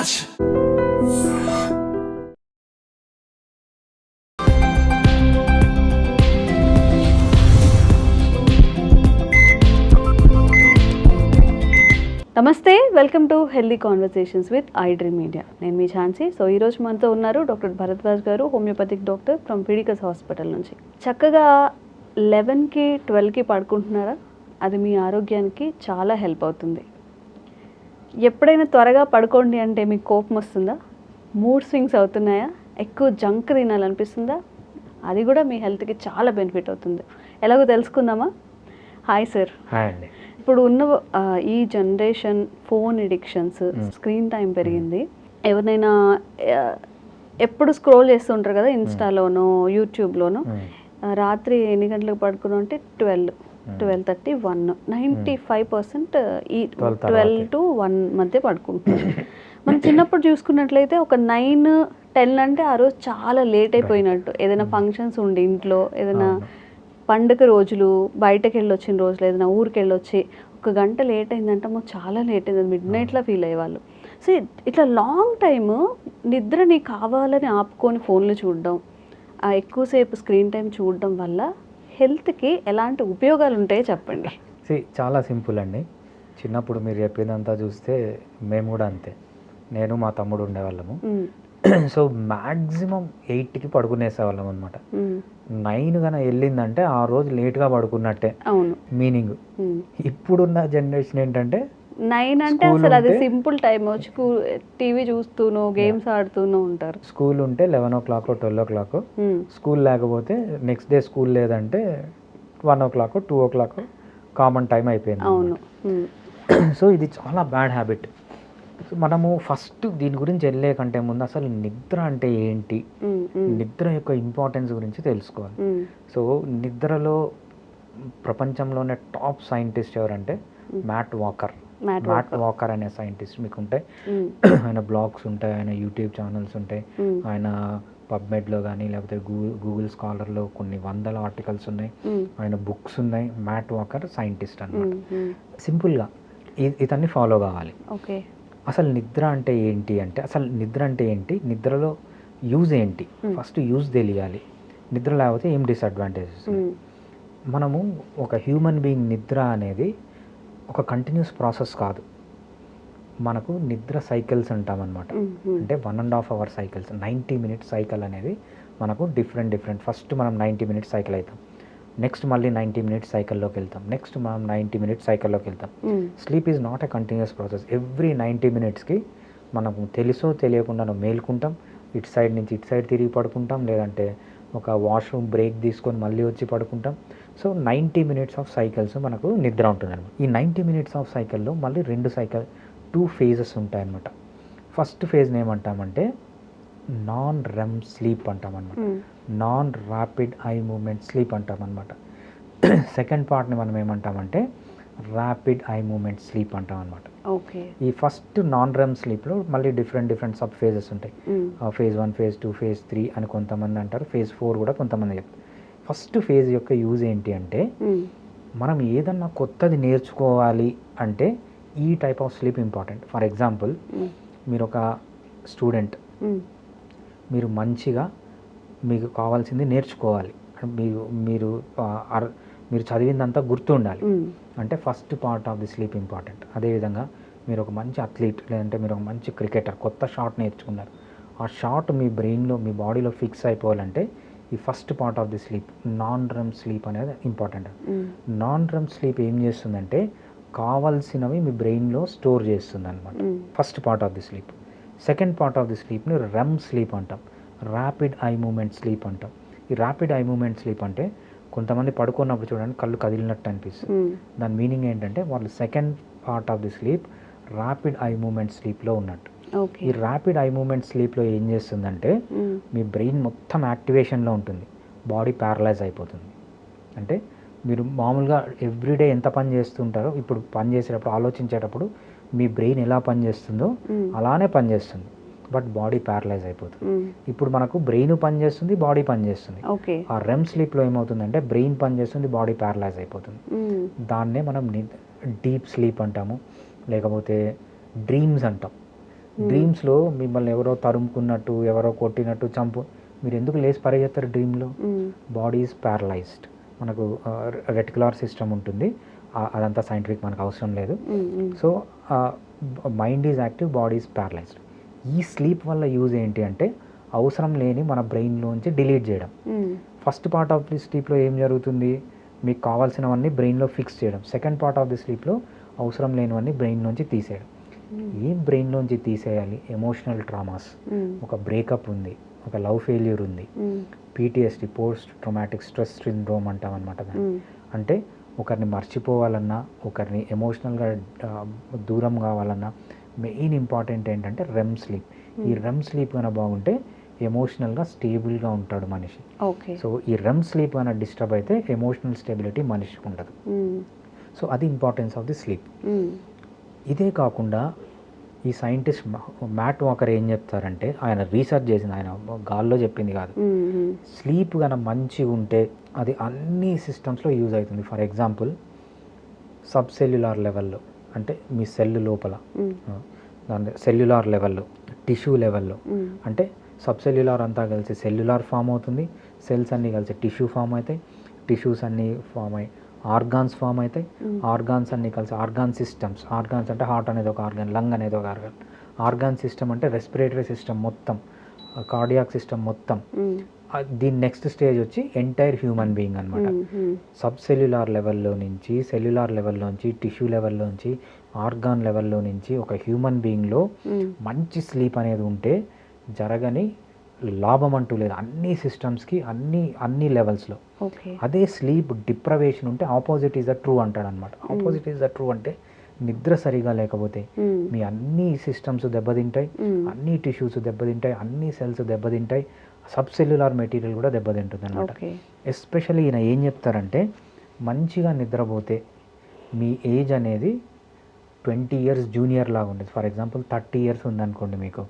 Raj. నమస్తే, welcome to healthy conversations with I dream media. నేను మీ Jhansi. So ఈరోజు మనతో ఉన్నారు డాక్టర్ భరద్వాజ్ గారు, homeopathic doctor from Fidicus hospital నుంచి. చక్కగా 11కి 12కి పడుకుంటున్నారా? అది మీ ఆరోగ్యానికి చాలా హెల్ప్ అవుతుంది. ఎప్పుడైనా త్వరగా పడుకోండి అంటే మీకు కోపం వస్తుందా? మూడ్ స్వింగ్స్ అవుతున్నాయా? ఎక్కువ జంక్ తినాలనిపిస్తుందా? అది కూడా మీ హెల్త్కి చాలా బెనిఫిట్ అవుతుంది. ఎలాగో తెలుసుకుందామా? Hi sir. హాయ్ అండి. ఇప్పుడు ఉన్న ఈ generation phone addictions, screen time పెరిగింది. ఎవరినైనా ఎప్పుడు స్క్రోల్ చేస్తుంటారు కదా, ఇన్స్టాలోనో యూట్యూబ్లోనో. రాత్రి ఎన్ని గంటలకు పడుకున్నాం అంటే 12:30, 1. 95% ఈ 12 to 1 మధ్య పడుకుంటున్నారు. మనం చిన్నప్పుడు చూసుకున్నట్లయితే ఒక 9-10 అంటే ఆ రోజు చాలా లేట్ అయిపోయినట్టు. ఏదైనా ఫంక్షన్స్ ఉండి ఇంట్లో, ఏదైనా పండుగ రోజులు, బయటకు వెళ్ళొచ్చిన రోజులు, ఏదైనా ఊరికి వెళ్ళొచ్చి ఒక గంట లేట్ అయిందంటే మాకు చాలా లేట్ అయింది, మిడ్ నైట్లా ఫీల్ అయ్యేవాళ్ళు. సో ఇట్లా లాంగ్ టైము నిద్రని కావాలని ఆపుకొని ఫోన్లు చూడడం, ఎక్కువసేపు స్క్రీన్ టైం చూడడం వల్ల హెల్త్కి ఎలాంటి ఉపయోగాలు ఉంటాయో చెప్పండి. చాలా సింపుల్ అండి. చిన్నప్పుడు మీరు చెప్పేదంతా చూస్తే మేము కూడా అంతే. నేను మా తమ్ముడు ఉండేవాళ్ళము. సో మ్యాక్సిమం 8కి పడుకునేసేవాళ్ళం అనమాట. 9 కన్నా వెళ్ళిందంటే ఆ రోజు లేట్గా పడుకున్నట్టే. అవును, మీనింగ్. ఇప్పుడున్న జనరేషన్ ఏంటంటే 9 అంటే అసలు అది సింపుల్ టైం. వచ్చి టీవీ చూస్తూనో గేమ్స్ ఆడుతూనో ఉంటారు. స్కూల్ ఉంటే 11 o'clock 12 o'clock, స్కూల్ లేకపోతే నెక్స్ట్ డే స్కూల్ లేదంటే 1 o'clock 2 o'clock కామన్ టైం అయిపోయింది. అవును. సో ఇది చాలా బ్యాడ్ హ్యాబిట్. మనము ఫస్ట్ దీని గురించి వెళ్ళే కంటే ముందు అసలు నిద్ర అంటే ఏంటి, నిద్ర యొక్క ఇంపార్టెన్స్ గురించి తెలుసుకోవాలి. సో నిద్రలో ప్రపంచంలోనే టాప్ సైంటిస్ట్ ఎవరంటే మ్యాట్ వాకర్ అనే సైంటిస్ట్ మీకుంటే. ఆయన బ్లాగ్స్ ఉంటాయి, ఆయన యూట్యూబ్ ఛానల్స్ ఉంటాయి, ఆయన పబ్మెడ్లో కానీ లేకపోతే గూగుల్ స్కాలర్లో కొన్ని 100 ఆర్టికల్స్ ఉన్నాయి, ఆయన బుక్స్ ఉన్నాయి. మ్యాట్ వాకర్ సైంటిస్ట్ అన్నమాట. సింపుల్గా ఇతన్ని ఫాలో కావాలి. ఓకే. అసలు నిద్ర అంటే ఏంటి అంటే, అసలు నిద్ర అంటే ఏంటి, నిద్రలో యూజ్ ఏంటి, ఫస్ట్ యూజ్ తెలియాలి. నిద్ర లేకపోతే ఏం డిసడ్వాంటేజెస్. మనము ఒక హ్యూమన్ బీయింగ్ నిద్ర అనేది ఒక కంటిన్యూస్ ప్రాసెస్ కాదు. మనకు నిద్ర సైకిల్స్ అంటామన్నమాట. అంటే 1.5 hour సైకిల్స్, 90 minutes సైకిల్ అనేది మనకు డిఫరెంట్. ఫస్ట్ మనం 90 minutes సైకిల్ అవుతాం, నెక్స్ట్ మళ్ళీ 90 minutes సైకిల్లోకి వెళ్తాం, నెక్స్ట్ మనం 90 minutes సైకిల్లోకి వెళ్తాం. Sleep is not a continuous process. Every 90 minutesకి మనకు తెలుసో తెలియకుండా మేల్కుంటాం, ఇటు సైడ్ నుంచి ఇటు సైడ్ తిరిగి పడుకుంటాం, లేదంటే ఒక వాష్రూమ్ బ్రేక్ తీసుకొని మళ్ళీ వచ్చి పడుకుంటాం. సో 90 minutes ఆఫ్ సైకిల్స్ మనకు నిద్ర ఉంటుందన్నమాట. ఈ 90 minutes ఆఫ్ సైకిల్లో మళ్ళీ 2 phases ఉంటాయన్నమాట. ఫస్ట్ ఫేజ్ని ఏమంటామంటే నాన్ రెమ్ స్లీప్ అంటామన్నమాట. Non rapid eye movement sleep అంటామన్నమాట. సెకండ్ పార్ట్ని మనం ఏమంటామంటే ర్యాపిడ్ ఐ మూమెంట్ స్లీప్ అంటామన్నమాట. ఓకే. ఈ ఫస్ట్ నాన్ రెమ్ స్లీప్లో మళ్ళీ డిఫరెంట్ సబ్ ఫేజెస్ ఉంటాయి. phase 1, phase 2, phase 3 అని కొంతమంది అంటారు, phase 4 కూడా కొంతమంది చెప్తారు. ఫస్ట్ ఫేజ్ యొక్క యూజ్ ఏంటి అంటే, మనం ఏదన్నా కొత్తది నేర్చుకోవాలి అంటే ఈ type of sleep important. For example, మీరు ఒక స్టూడెంట్, మీరు మంచిగా మీకు కావాల్సింది నేర్చుకోవాలి, మీరు చదివిందంతా గుర్తుండాలి అంటే first part of the sleep important. అదేవిధంగా మీరు ఒక మంచి అథ్లీట్, లేదంటే మీరు ఒక మంచి క్రికెటర్, కొత్త షాట్ నేర్చుకున్నారు, ఆ షాట్ మీ బ్రెయిన్లో మీ బాడీలో ఫిక్స్ అయిపోవాలంటే ఈ first part of the sleep non REM sleep అనేది ఇంపార్టెంట్. నాన్ రెమ్ స్లీప్ ఏం చేస్తుందంటే కావాల్సినవి మీ బ్రెయిన్లో స్టోర్ చేస్తుంది అనమాట. First part of the sleep. Second part of the స్లీప్ని రెమ్ స్లీప్ అంటాం, ర్యాపిడ్ ఐ మూమెంట్ స్లీప్ అంటాం. ఈ ర్యాపిడ్ ఐ మూమెంట్ స్లీప్ అంటే కొంతమంది పడుకున్నప్పుడు చూడండి కళ్ళు కదిలినట్టు అనిపిస్తుంది. దాని మీనింగ్ ఏంటంటే వాళ్ళు second part of the sleep rapid eye movement స్లీప్లో ఉన్నట్టు. ఈ ర్యాపిడ్ ఐ మూమెంట్ స్లీప్లో ఏం చేస్తుందంటే మీ బ్రెయిన్ మొత్తం యాక్టివేషన్లో ఉంటుంది, బాడీ ప్యారలైజ్ అయిపోతుంది. అంటే మీరు మామూలుగా ఎవ్రీడే ఎంత పని చేస్తుంటారో, ఇప్పుడు పని చేసేటప్పుడు ఆలోచించేటప్పుడు మీ బ్రెయిన్ ఎలా పనిచేస్తుందో అలానే పనిచేస్తుంది, బట్ బాడీ ప్యారలైజ్ అయిపోతుంది. ఇప్పుడు మనకు బ్రెయిన్ పనిచేస్తుంది, బాడీ పనిచేస్తుంది. ఆ రెమ్ స్లీప్లో ఏమవుతుందంటే బ్రెయిన్ పనిచేస్తుంది, బాడీ ప్యారలైజ్ అయిపోతుంది. దాన్నే మనం డీప్ స్లీప్ అంటాము, లేకపోతే డ్రీమ్స్ అంటాం. డ్రీమ్స్లో మిమ్మల్ని ఎవరో తరుముకున్నట్టు, ఎవరో కొట్టినట్టు, మీరు ఎందుకు లేచి పరిగెత్తారు డ్రీమ్లో? Body is paralysed. మనకు రెటిక్యులర్ సిస్టమ్ ఉంటుంది, అదంతా సైంటిఫిక్ మనకు అవసరం లేదు. So mind is active, body is paralysed. ఈ స్లీప్ వల్ల యూజ్ ఏంటి అంటే అవసరం లేని మన బ్రెయిన్లోంచి డిలీట్ చేయడం. ఫస్ట్ పార్ట్ ఆఫ్ ది స్లీప్లో ఏం జరుగుతుంది, మీకు కావాల్సినవన్నీ బ్రెయిన్లో ఫిక్స్ చేయడం. సెకండ్ పార్ట్ ఆఫ్ ది స్లీప్లో అవసరం లేనివన్నీ బ్రెయిన్లోంచి తీసేయడం. ఏం బ్రెయిన్లోంచి తీసేయాలి? ఎమోషనల్ ట్రామాస్, ఒక బ్రేకప్ ఉంది, ఒక లవ్ ఫెయిల్యూర్ ఉంది, PTSD, post traumatic stress syndrome అంటాం అనమాట దాన్ని. అంటే ఒకరిని మర్చిపోవాలన్నా, ఒకరిని ఎమోషనల్గా దూరం కావాలన్నా మెయిన్ ఇంపార్టెంట్ ఏంటంటే రెమ్ స్లీప్. ఈ రెమ్ స్లీప్ కన్నా బాగుంటే ఎమోషనల్గా స్టేబుల్గా ఉంటాడు మనిషి. సో ఈ రెమ్ స్లీప్ కన్నా డిస్టర్బ్ అయితే ఎమోషనల్ స్టెబిలిటీ మనిషికి ఉండదు. సో అది ఇంపార్టెన్స్ ఆఫ్ ది స్లీప్. ఇదే కాకుండా ఈ సైంటిస్ట్ మ్యాట్ వాకర్ ఏం చెప్తారంటే, ఆయన రీసెర్చ్ చేసింది, ఆయన గాల్లో చెప్పింది కాదు. స్లీప్ కన్నా మంచిగా ఉంటే అది అన్ని సిస్టమ్స్లో యూజ్ అవుతుంది. ఫర్ ఎగ్జాంపుల్ సబ్ సెల్యులార్ లెవెల్లో, అంటే మీ సెల్ లోపల, దాని సెల్యులార్ లెవెల్లో, టిష్యూ లెవెల్లో, అంటే సబ్ సెల్యులార్ అంతా కలిసి సెల్యులార్ ఫామ్ అవుతుంది, సెల్స్ అన్నీ కలిసి టిష్యూ ఫామ్ అవుతాయి, టిష్యూస్ అన్నీ ఫామ్ అయ్యి ఆర్గాన్స్ ఫామ్ అవుతాయి, ఆర్గాన్స్ అన్నీ కలిసి ఆర్గాన్ సిస్టమ్స్. ఆర్గాన్స్ అంటే హార్ట్ అనేది ఒక ఆర్గాన్, లంగ్ అనేది ఒక ఆర్గాన్, ఆర్గాన్ సిస్టమ్ అంటే రెస్పిరేటరీ సిస్టమ్ మొత్తం, కార్డియాక్ సిస్టమ్ మొత్తం. దీని నెక్స్ట్ స్టేజ్ వచ్చి ఎంటైర్ హ్యూమన్ బీయింగ్ అనమాట. సబ్ సెల్యులార్ లెవెల్లో నుంచి, సెల్యులార్ లెవెల్లో నుంచి, టిష్యూ లెవెల్లో నుంచి, ఆర్గాన్ లెవెల్లో నుంచి ఒక హ్యూమన్ బీయింగ్లో మంచి స్లీప్ అనేది ఉంటే జరగని లాభం అంటూ లేదు అన్ని సిస్టమ్స్కి, అన్ని లెవెల్స్లో. అదే స్లీప్ డిప్రవేషన్ ఉంటే ఆపోజిట్ ఈజ్ ద ట్రూ అంటాడు అనమాట. ఆపోజిట్ ఈజ్ ద ట్రూ అంటే నిద్ర సరిగా లేకపోతే మీ అన్ని సిస్టమ్స్ దెబ్బతింటాయి, అన్ని టిష్యూస్ దెబ్బతింటాయి, అన్ని సెల్స్ దెబ్బతింటాయి, సబ్ సెల్యులార్ మెటీరియల్ కూడా దెబ్బతింటుంది అనమాట. ఎస్పెషల్లీ ఈయన ఏం చెప్తారంటే, మంచిగా నిద్రపోతే మీ ఏజ్ అనేది 20 years జూనియర్ లాగా ఉండేది. ఫర్ ఎగ్జాంపుల్ 30 years ఉందనుకోండి, మీకు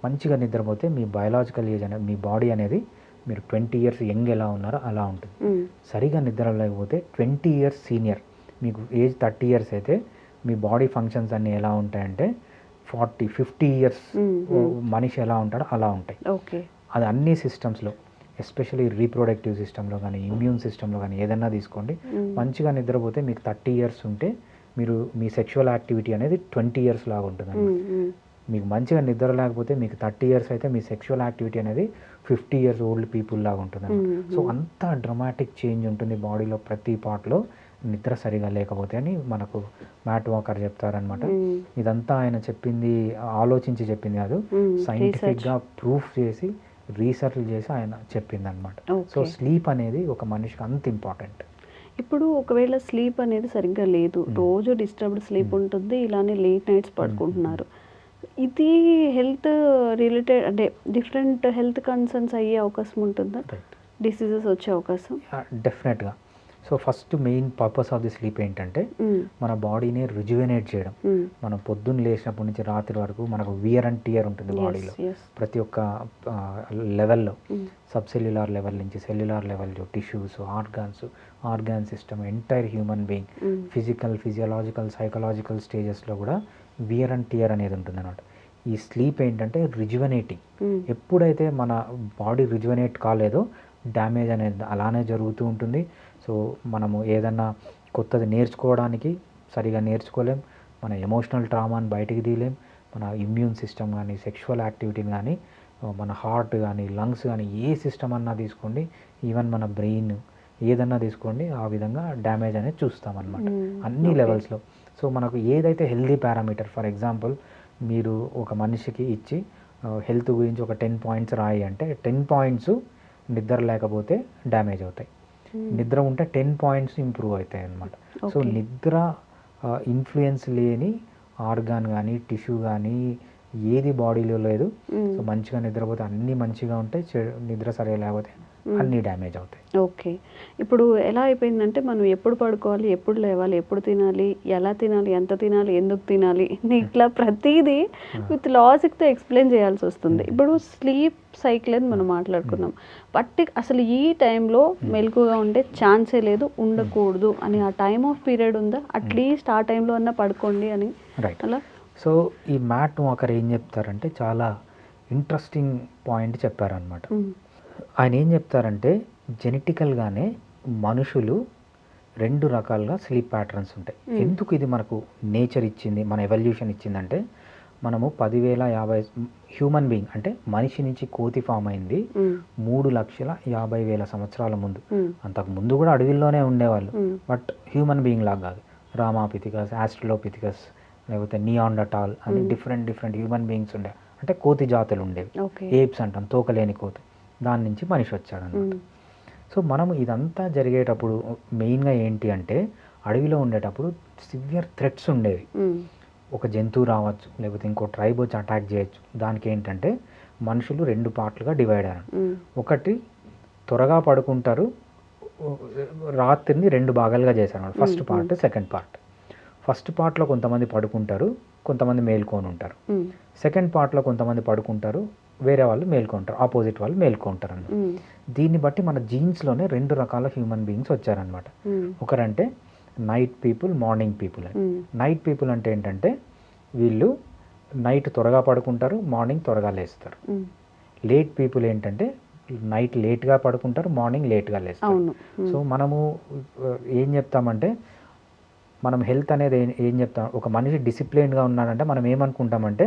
మంచిగా నిద్రపోతే మీ బయలాజికల్ ఏజ్ అనేది, మీ బాడీ అనేది మీరు 20 years యంగ్ ఎలా ఉన్నారో అలా ఉంటుంది. సరిగా నిద్ర లేకపోతే 20 years సీనియర్, మీకు ఏజ్ 30 years అయితే మీ బాడీ ఫంక్షన్స్ అన్నీ ఎలా ఉంటాయంటే 40-50 years మనిషి ఎలా ఉంటాడో అలా ఉంటాయి. అది అన్ని సిస్టమ్స్లో, ఎస్పెషల్లీ రీప్రొడక్టివ్ సిస్టంలో కానీ, ఇమ్యూన్ సిస్టంలో కానీ ఏదన్నా తీసుకోండి. మంచిగా నిద్రపోతే మీకు 30 years ఉంటే మీరు మీ సెక్షువల్ యాక్టివిటీ అనేది 20 years లాగా ఉంటుంది. మీకు మంచిగా నిద్ర లేకపోతే మీకు 30 years అయితే మీ సెక్షువల్ యాక్టివిటీ అనేది 50 years ఓల్డ్ పీపుల్ లాగా ఉంటుంది. సో అంత డ్రమాటిక్ చేంజ్ ఉంటుంది బాడీలో ప్రతి పార్ట్లో నిద్ర సరిగా లేకపోతే అని మనకు మ్యాట్ వాకర్ చెప్తారనమాట. ఇదంతా ఆయన చెప్పింది ఆలోచించి చెప్పింది కాదు, సైంటిఫిక్గా ప్రూఫ్ చేసి రీసెర్చ్ చేసి ఆయన చెప్పింది అనమాట. సో స్లీప్ అనేది ఒక మనిషికి అంత ఇంపార్టెంట్. ఇప్పుడు ఒకవేళ స్లీప్ అనేది సరిగ్గా లేదు, రోజు డిస్టర్బ్డ్ స్లీప్ ఉంటుంది, ఇలానే లేట్ నైట్స్ పడుకుంటున్నారు, ఇది హెల్త్ రిలేటెడ్ అంటే డిఫరెంట్ హెల్త్ కన్సర్న్స్ అయ్యే అవకాశం ఉంటుందా? డిసీజెస్ వచ్చే అవకాశం? డెఫినెట్గా. So first main purpose of the sleep ఏంటంటే మన బాడీని రిజువెనేట్ చేయడం. మనం పొద్దున్న లేచినప్పటి నుంచి రాత్రి వరకు మనకు వియర్ అండ్ టియర్ ఉంటుంది బాడీలో, ప్రతి ఒక్క లెవెల్లో, సబ్ సెల్యులార్ లెవెల్ నుంచి సెల్యులార్ లెవెల్లో, tissues, organ system, entire human being, physiological, psychological స్టేజెస్లో కూడా వియర్ అండ్ టియర్ అనేది ఉంటుంది అన్నమాట. ఈ స్లీప్ ఏంటంటే రిజువనేటింగ్. ఎప్పుడైతే మన బాడీ రిజువనేట్ కాలేదో డ్యామేజ్ అనేది అలానే జరుగుతూ ఉంటుంది. సో మనము ఏదన్నా కొత్తది నేర్చుకోవడానికి సరిగా నేర్చుకోలేం, మన ఎమోషనల్ ట్రామాని బయటికి తీయలేం, మన ఇమ్యూన్ సిస్టమ్ కానీ, సెక్షువల్ యాక్టివిటీని కానీ, మన హార్ట్ కానీ, లంగ్స్ కానీ, ఏ సిస్టమ్ అన్నా తీసుకోండి, ఈవెన్ మన బ్రెయిన్ ఏదన్నా తీసుకోండి, ఆ విధంగా డ్యామేజ్ అనేది చూస్తామన్నమాట అన్ని లెవెల్స్లో. సో మనకు ఏదైతే హెల్దీ పారామీటర్, ఫర్ ఎగ్జాంపుల్ మీరు ఒక మనిషికి ఇచ్చి హెల్త్ గురించి ఒక 10 points రాయి అంటే 10 points నిద్ర లేకపోతే డ్యామేజ్ అవుతాయి, నిద్ర ఉంటే 10 points ఇంప్రూవ్ అవుతాయి అన్నమాట. సో నిద్ర ఇన్ఫ్లుయెన్స్ లేని ఆర్గాన్ కానీ, టిష్యూ కానీ ఏది బాడీలో లేదు. సో మంచిగా నిద్రపోతే అన్నీ మంచిగా ఉంటాయి, నిద్ర సరిగా లేకపోతే అన్నీ డ్యామేజ్ అవుతాయి. ఓకే, ఇప్పుడు ఎలా అయిపోయిందంటే మనం ఎప్పుడు పడుకోవాలి, ఎప్పుడు లేవాలి, ఎప్పుడు తినాలి, ఎలా తినాలి, ఎంత తినాలి, ఎందుకు తినాలి, ఇట్లా ప్రతిదీ విత్ లాజిక్తో ఎక్స్ప్లెయిన్ చేయాల్సి వస్తుంది. ఇప్పుడు స్లీప్ సైకిల్ అని మనం మాట్లాడుకున్నాం, అసలు ఈ టైంలో మెలకుగా ఉండే ఛాన్సే లేదు, ఉండకూడదు అని ఆ టైమ్ ఆఫ్ పీరియడ్ ఉందా? అట్లీస్ట్ ఆ టైంలో అన్నా పడుకోండి అని అలా సో ఈ మ్యాట్ వాకర్ ఏం చెప్తారంటే చాలా ఇంట్రెస్టింగ్ పాయింట్ చెప్పారనమాట. ఆయన ఏం చెప్తారంటే జెనెటికల్గానే మనుషులు 2 రకాలుగా స్లీప్ ప్యాటర్న్స్ ఉంటాయి. ఎందుకు ఇది మనకు నేచర్ ఇచ్చింది, మన ఎవల్యూషన్ ఇచ్చిందంటే, మనము 10,050 హ్యూమన్ బీయింగ్ అంటే మనిషి నుంచి కోతి ఫామ్ అయింది 3,50,000 సంవత్సరాల ముందు. అంతకు ముందు కూడా అడవిల్లోనే ఉండేవాళ్ళు, బట్ హ్యూమన్ బీయింగ్ లాగా కాదు. రామాపిథికస్, ఆస్ట్రలోపిథికస్, లేకపోతే నియాండర్టాల్ అని డిఫరెంట్ హ్యూమన్ బీయింగ్స్ ఉండే, అంటే కోతి జాతులు ఉండేవి. ఏప్స్ అంటాం, తోకలేని కోతి, దాని నుంచి మనిషి వచ్చాడనమాట. సో మనము ఇదంతా జరిగేటప్పుడు మెయిన్గా ఏంటి అంటే, అడవిలో ఉండేటప్పుడు సివియర్ థ్రెట్స్ ఉండేవి. ఒక జంతువు రావచ్చు, లేకపోతే ఇంకో ట్రైబ్ వచ్చి అటాక్ చేయొచ్చు. దానికి ఏంటంటే మనుషులు 2 పార్ట్లుగా డివైడ్ అయ్యారు. ఒకటి త్వరగా పడుకుంటారు, రాత్రిని 2 భాగాలుగా చేశారు. First part, second part. First పార్ట్లో కొంతమంది పడుకుంటారు, కొంతమంది మేల్కొని ఉంటారు. సెకండ్ పార్ట్లో కొంతమంది పడుకుంటారు, వేరే వాళ్ళు మేల్కొంటారు, ఆపోజిట్ వాళ్ళు మేల్కొంటారు అన్నమాట. దీన్ని బట్టి మన జీన్స్లోనే 2 రకాల హ్యూమన్ బీయింగ్స్ వచ్చారనమాట. ఒకరంటే నైట్ పీపుల్, మార్నింగ్ పీపుల్ అని. నైట్ పీపుల్ అంటే ఏంటంటే వీళ్ళు నైట్ త్వరగా పడుకుంటారు, మార్నింగ్ త్వరగా లేస్తారు. లేట్ పీపుల్ ఏంటంటే నైట్ లేట్గా పడుకుంటారు, మార్నింగ్ లేట్గా లేస్తారు. సో మనము ఏం చెప్తామంటే, మనం హెల్త్ అనేది ఏం చెప్తాం, ఒక మనిషి డిసిప్లైన్గా ఉన్నాడంటే మనం ఏమనుకుంటామంటే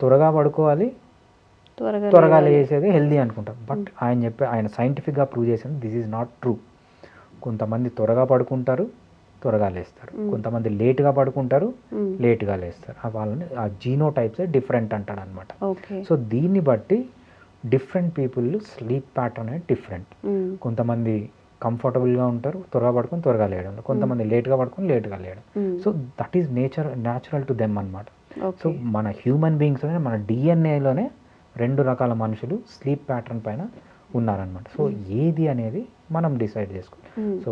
త్వరగా పడుకోవాలి, త్వరగా లేసేది హెల్దీ అనుకుంటాం. బట్ ఆయన సైంటిఫిక్గా ప్రూవ్ చేసిన దిస్ ఈజ్ నాట్ ట్రూ. కొంతమంది త్వరగా పడుకుంటారు, త్వరగా లేస్తారు. కొంతమంది లేట్గా పడుకుంటారు, లేట్గా లేస్తారు. వాళ్ళని ఆ జీనోటైప్స్ డిఫరెంట్ అంటాడు అనమాట. సో దీన్ని బట్టి డిఫరెంట్ పీపుల్ స్లీప్ ప్యాటర్న్ అనేది డిఫరెంట్. కొంతమంది కంఫర్టబుల్గా ఉంటారు, త్వరగా పడుకొని త్వరగా లేయడం. కొంతమంది లేట్గా పడుకొని లేట్గా లేయడం. So that is natural to them అనమాట. సో మన హ్యూమన్ బీయింగ్స్లోనే, మన డిఎన్ఏలోనే 2 రకాల మనుషులు స్లీప్ ప్యాటర్న్ పైన ఉన్నారనమాట. సో ఏది అనేది మనం డిసైడ్ చేసుకోవాలి. సో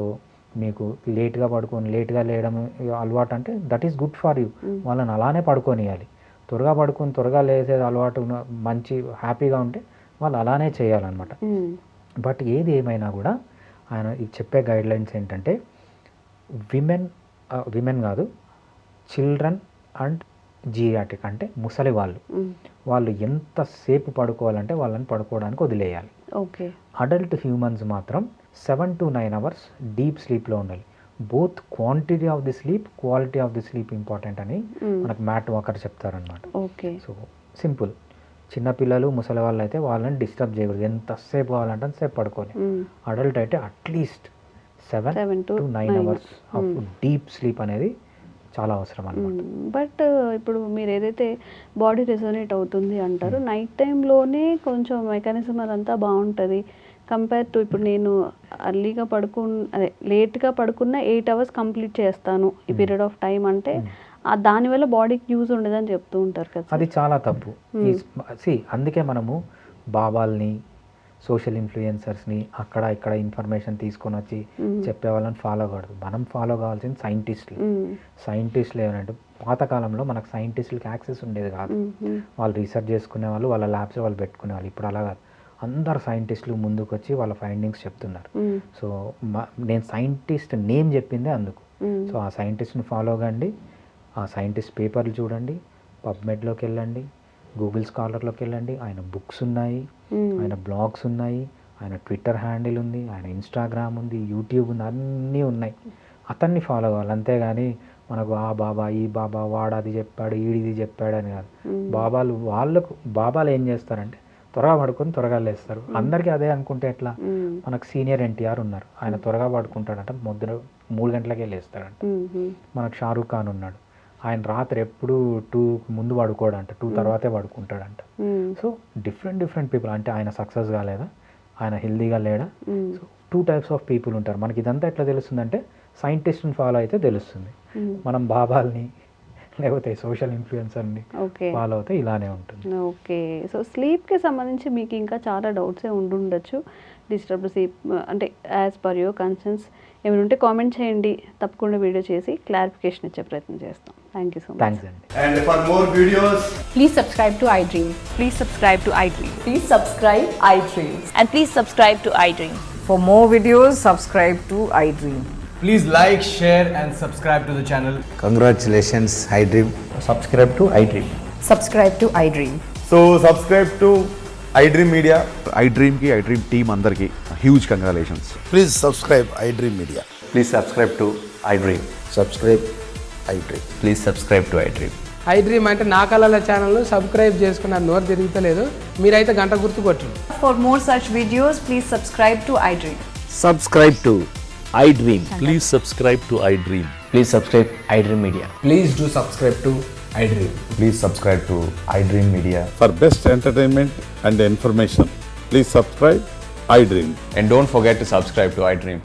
మీకు లేట్గా పడుకొని లేట్గా లేయడం అలవాటు అంటే that is good for you. వాళ్ళని అలానే పడుకోనియాలి. త్వరగా పడుకొని త్వరగా లేసేది అలవాటు మంచి హ్యాపీగా ఉంటే వాళ్ళు అలానే చేయాలన్నమాట. బట్ ఏది ఏమైనా కూడా ఆయన చెప్పే గైడ్లైన్స్ ఏంటంటే విమెన్ కాదు, చిల్డ్రన్ అండ్ జీరియాటిక్ అంటే ముసలి వాళ్ళు ఎంతసేపు పడుకోవాలంటే వాళ్ళని పడుకోవడానికి వదిలేయాలి. అడల్ట్ హ్యూమన్స్ మాత్రం 7 to 9 hours డీప్ స్లీప్లో ఉండాలి. Both quantity of the sleep, quality of the sleep important అని మనకు మ్యాట్ వాకర్ చెప్తారనమాట. So simple. చిన్నపిల్లలు, ముసలి వాళ్ళు అయితే వాళ్ళని డిస్టర్బ్ చేయకూడదు. ఎంతసేపు కావాలంటే అంతసేపు పడుకోవాలి. అడల్ట్ అయితే at least 7 to 9 hours of deep sleep అనేది చాలా అవసరం అన్నమాట. బట్ ఇప్పుడు మీరు ఏదైతే బాడీ రెజోనేట్ అవుతుంది అంటారు, నైట్ టైంలోనే కొంచెం మెకానిజం అదంతా బాగుంటుంది కంపేర్ టు ఇప్పుడు నేను అర్లీగా లేట్గా పడుకున్న 8 hours కంప్లీట్ చేస్తాను ఈ పీరియడ్ ఆఫ్ టైం అంటే దానివల్ల బాడీకి యూజ్ ఉండదని చెప్తూ ఉంటారు కదా. అది చాలా తప్పు. అందుకే మనము బాబాల్ని, సోషల్ ఇన్ఫ్లుయెన్సర్స్ని అక్కడ ఇక్కడ ఇన్ఫర్మేషన్ తీసుకొని వచ్చి చెప్పే వాళ్ళని ఫాలో కావద్దు. మనం ఫాలో కావాల్సింది సైంటిస్టులు ఏమంటే, పాతకాలంలో మనకు సైంటిస్టులకి యాక్సెస్ ఉండేది కాదు. వాళ్ళు రీసెర్చ్ చేసుకునే వాళ్ళు, వాళ్ళ ల్యాబ్స్ వాళ్ళు పెట్టుకునే వాళ్ళు. ఇప్పుడు అలా కాదు, అందరు సైంటిస్టులు ముందుకు వచ్చి వాళ్ళ ఫైండింగ్స్ చెప్తున్నారు. సో నేను సైంటిస్ట్ నేమ్ చెప్పిందే అందుకు. సో ఆ సైంటిస్ట్ని ఫాలో కండి, ఆ సైంటిస్ట్ పేపర్లు చూడండి, పబ్మెడ్లోకి వెళ్ళండి, గూగుల్ స్కాలర్లోకి వెళ్ళండి. ఆయన బుక్స్ ఉన్నాయి, ఆయన బ్లాగ్స్ ఉన్నాయి, ఆయన ట్విట్టర్ హ్యాండిల్ ఉంది, ఆయన ఇన్స్టాగ్రామ్ ఉంది, యూట్యూబ్ ఉంది, అన్నీ ఉన్నాయి. అతన్ని ఫాలో కావాలి. అంతేగాని మనకు ఆ బాబా, ఈ బాబా, వాడు అది చెప్పాడు, ఈడిది చెప్పాడు అని కాదు. బాబాలు ఏం చేస్తారంటే త్వరగా పడుకొని త్వరగా లేస్తారు. అందరికీ అదే అనుకుంటే ఎట్లా? మనకు సీనియర్ ఎన్టీఆర్ ఉన్నారు, ఆయన త్వరగా పడుకుంటాడంట, 3 గంటలకే లేస్తాడంట. మనకు షారూఖ్ ఖాన్ ఉన్నాడు, ఆయన రాత్రి ఎప్పుడు 2 ముందు పడుకోడంట, 2 తర్వాతే పడుకుంటాడంట. So different people. అంటే ఆయన సక్సెస్ కాలేదా, ఆయన హెల్దీగా లేడా? సో 2 types ఆఫ్ పీపుల్ ఉంటారు. మనకి ఇదంతా ఎట్లా తెలుస్తుందంటే సైంటిస్ట్ని ఫాలో అయితే తెలుస్తుంది. మనం బాబాల్ని లేకపోతే సోషల్ ఇన్ఫ్లుయెన్సర్ని ఫాలో అవుతే ఇలానే ఉంటుంది. ఓకే. సో స్లీప్కి సంబంధించి మీకు ఇంకా చాలా డౌట్సే ఉండుండొచ్చు. డిస్టర్బ్ స్లీప్ అంటే యాజ్ పర్ యువర్ కన్సర్న్స్ ఏమైనా ఉంటే కామెంట్ చేయండి, తప్పకుండా వీడియో చేసి క్లారిఫికేషన్ ఇచ్చే ప్రయత్నం చేస్తాం. Thank you so much. Thanks అండి. And for more videos, please subscribe to iDream. Please subscribe to iDream. Please subscribe iDream. And please subscribe to iDream. For more videos, subscribe to iDream. Please like, share and subscribe to the channel. Congratulations, iDream. Subscribe to iDream. Subscribe to iDream. So subscribe to iDream Media. iDream ki iDream team andarki huge congratulations. Please subscribe iDream Media. Please subscribe to iDream. Subscribe iDream. Please subscribe to iDream. iDream అంటే నా కళల channel subscribe చేసుకున్న నోరు తిరుగుతలేదు, మీరైతే గంట గుర్తు కొట్టండి. For more such videos, please subscribe to iDream. Subscribe to iDream. Please subscribe to iDream. Please subscribe iDream Media. Please do subscribe to iDream. Please subscribe to iDream Media. For best entertainment and information, please subscribe iDream. And don't forget to subscribe to iDream.